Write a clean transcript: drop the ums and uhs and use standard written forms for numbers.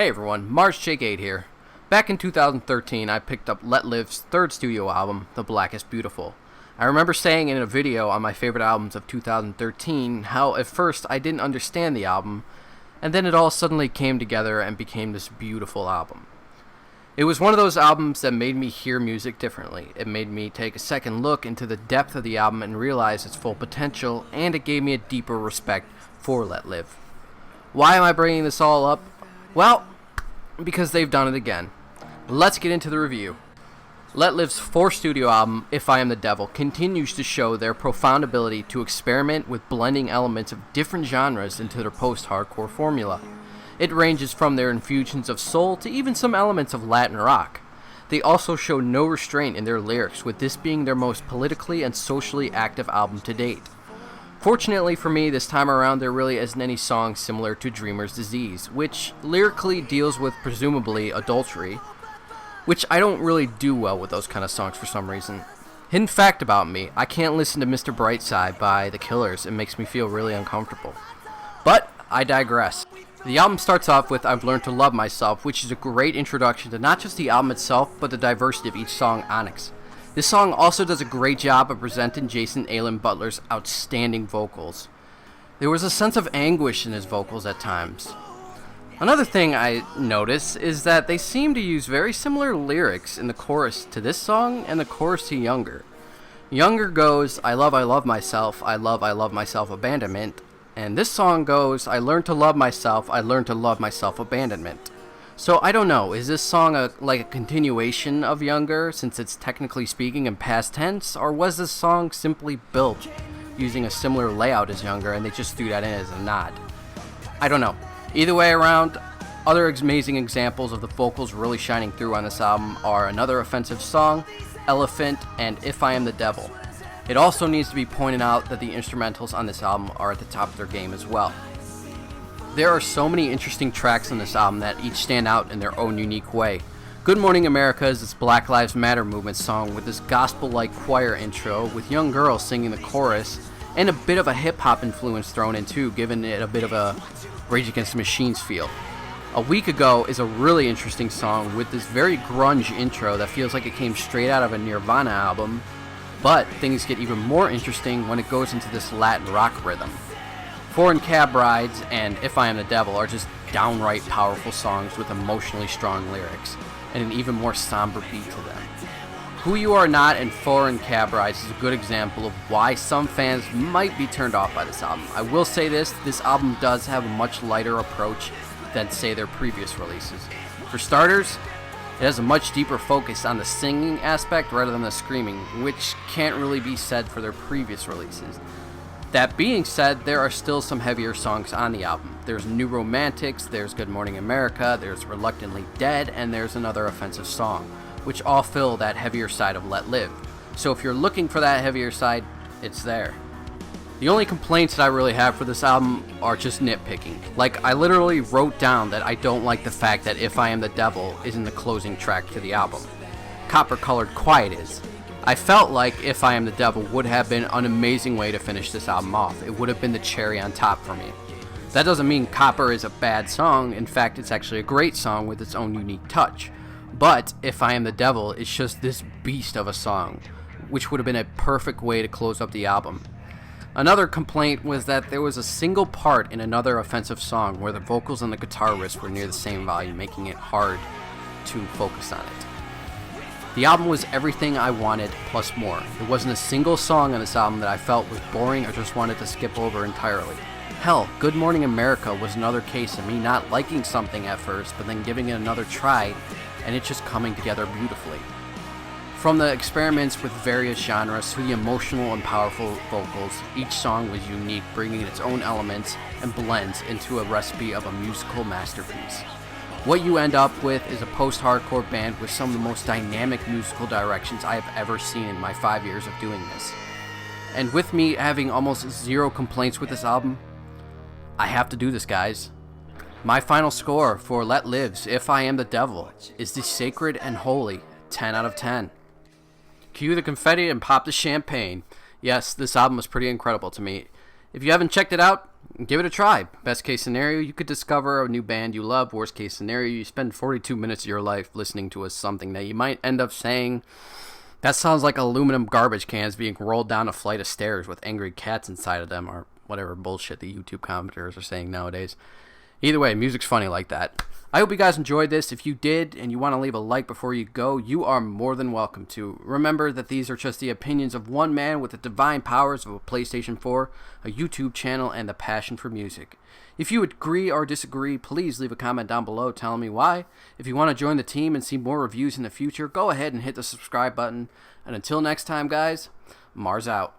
Hey everyone, MarsJake8 here. Back in 2013, I picked up Letlive's third studio album, The Blackest Beautiful. I remember saying in a video on my favorite albums of 2013 how at first I didn't understand the album, and then it all suddenly came together and became this beautiful album. It was one of those albums that made me hear music differently. It made me take a second look into the depth of the album and realize its full potential, and it gave me a deeper respect for Letlive. Why am I bringing this all up? Well, because they've done it again. Let's get into the review. Letlive's fourth studio album, If I Am the Devil, continues to show their profound ability to experiment with blending elements of different genres into their post-hardcore formula. It ranges from their infusions of soul to even some elements of Latin rock. They also show no restraint in their lyrics, with this being their most politically and socially active album to date. Fortunately for me, this time around there really isn't any song similar to Dreamer's Disease, which lyrically deals with presumably adultery, which I don't really do well with those kind of songs for some reason. Hidden fact about me, I can't listen to Mr. Brightside by The Killers. It makes me feel really uncomfortable. But I digress. The album starts off with I've Learned to Love Myself, which is a great introduction to not just the album itself, but the diversity of each song on it. This song also does a great job of presenting Jason Aylan Butler's outstanding vocals. There was a sense of anguish in his vocals at times. Another thing I notice is that they seem to use very similar lyrics in the chorus to this song and the chorus to Younger. Younger goes, I love myself, I love myself, abandonment. And this song goes, I learned to love myself, I learned to love myself, abandonment. So I don't know, is this song like a continuation of Younger, since it's technically speaking in past tense, or was this song simply built using a similar layout as Younger and they just threw that in as a nod? I don't know. Either way around, other amazing examples of the vocals really shining through on this album are Another Offensive Song, Elephant, and If I Am the Devil. It also needs to be pointed out that the instrumentals on this album are at the top of their game as well. There are so many interesting tracks on this album that each stand out in their own unique way. Good Morning America is this Black Lives Matter movement song with this gospel-like choir intro with young girls singing the chorus and a bit of a hip-hop influence thrown in too, giving it a bit of a Rage Against the Machines feel. A Week Ago is a really interesting song with this very grunge intro that feels like it came straight out of a Nirvana album, but things get even more interesting when it goes into this Latin rock rhythm. Foreign Cab Rides and If I Am the Devil are just downright powerful songs with emotionally strong lyrics and an even more somber beat to them. Who You Are Not and Foreign Cab Rides is a good example of why some fans might be turned off by this album. I will say this album does have a much lighter approach than, say, their previous releases. For starters, it has a much deeper focus on the singing aspect rather than the screaming, which can't really be said for their previous releases. That being said, there are still some heavier songs on the album. There's New Romantics, there's Good Morning America, there's Reluctantly Dead, and there's Another Offensive Song, which all fill that heavier side of Letlive. So if you're looking for that heavier side, it's there. The only complaints that I really have for this album are just nitpicking. Like, I literally wrote down that I don't like the fact that If I Am the Devil isn't the closing track to the album. Copper Colored Quiet is. I felt like If I Am the Devil would have been an amazing way to finish this album off. It would have been the cherry on top for me. That doesn't mean Copper is a bad song. In fact, it's actually a great song with its own unique touch. But If I Am the Devil is just this beast of a song, which would have been a perfect way to close up the album. Another complaint was that there was a single part in Another Offensive Song where the vocals and the guitar riffs were near the same volume, making it hard to focus on it. The album was everything I wanted, plus more. There wasn't a single song on this album that I felt was boring or just wanted to skip over entirely. Hell, Good Morning America was another case of me not liking something at first, but then giving it another try, and it just coming together beautifully. From the experiments with various genres to the emotional and powerful vocals, each song was unique, bringing its own elements and blends into a recipe of a musical masterpiece. What you end up with is a post-hardcore band with some of the most dynamic musical directions I have ever seen in my 5 years of doing this. And with me having almost zero complaints with this album, I have to do this, guys. My final score for Letlive's If I Am the Devil is the sacred and holy 10 out of 10. Cue the confetti and pop the champagne. Yes, this album was pretty incredible to me. If you haven't checked it out, Give it a try. Best case scenario, you could discover a new band you love. Worst case scenario, you spend 42 minutes of your life listening to something that you might end up saying, that sounds like aluminum garbage cans being rolled down a flight of stairs with angry cats inside of them, or whatever bullshit the YouTube commenters are saying nowadays. Either way, music's funny like that. I hope you guys enjoyed this. If you did and you want to leave a like before you go, you are more than welcome to. Remember that these are just the opinions of one man with the divine powers of a PlayStation 4, a YouTube channel, and the passion for music. If you agree or disagree, please leave a comment down below telling me why. If you want to join the team and see more reviews in the future, go ahead and hit the subscribe button. And until next time, guys, Mars out.